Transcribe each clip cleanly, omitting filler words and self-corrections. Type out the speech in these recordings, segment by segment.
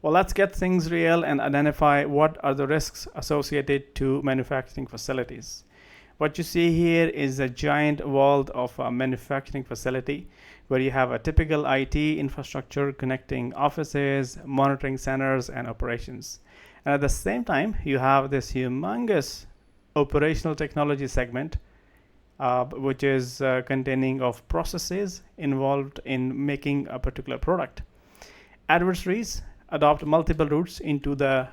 Well, let's get things real and identify what are the risks associated to manufacturing facilities. What you see here is a giant wall of a manufacturing facility where you have a typical IT infrastructure connecting offices, monitoring centers, and operations. And at the same time, you have this humongous operational technology segment, which is containing of processes involved in making a particular product. Adversaries adopt multiple routes into the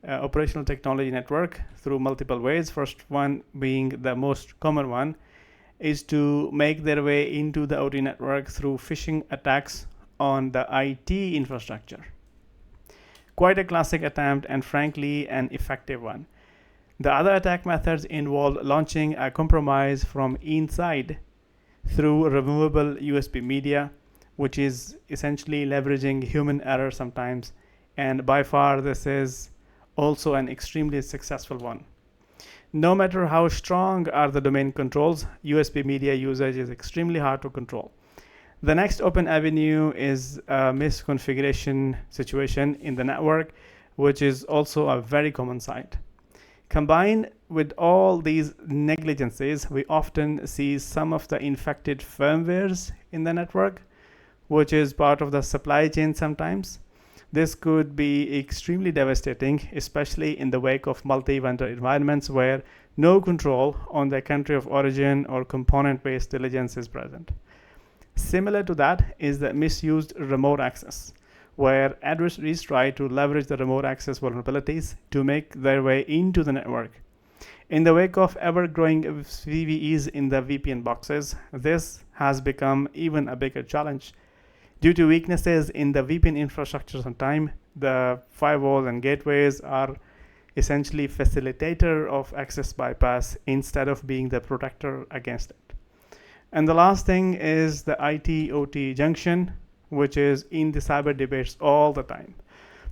operational technology network through multiple ways. First one being the most common one is to make their way into the OT network through phishing attacks on the IT infrastructure. Quite a classic attempt and frankly an effective one. The other attack methods involve launching a compromise from inside through removable USB media, which is essentially leveraging human error sometimes, and by far this is also an extremely successful one. No matter how strong are the domain controls, USB media usage is extremely hard to control. The next open avenue is a misconfiguration situation in the network, which is also a very common sight. Combined with all these negligences, we often see some of the infected firmwares in the network, which is part of the supply chain sometimes. This could be extremely devastating, especially in the wake of multi-vendor environments where no control on the country of origin or component-based diligence is present. Similar to that is the misused remote access, where adversaries try to leverage the remote access vulnerabilities to make their way into the network. In the wake of ever-growing CVEs in the VPN boxes, this has become even a bigger challenge. Due to weaknesses in the VPN infrastructure sometimes, the firewalls and gateways are essentially facilitator of access bypass instead of being the protector against it. And the last thing is the IT-OT junction, which is in the cyber debates all the time.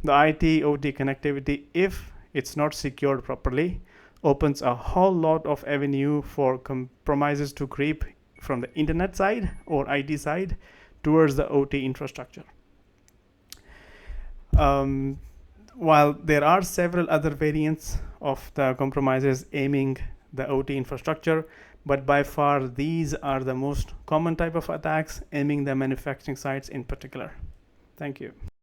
The IT-OT connectivity, if it's not secured properly, opens a whole lot of avenue for compromises to creep from the internet side or IT side towards the OT infrastructure. While there are several other variants of the compromises aiming the OT infrastructure, but by far these are the most common type of attacks aiming the manufacturing sites in particular. Thank you.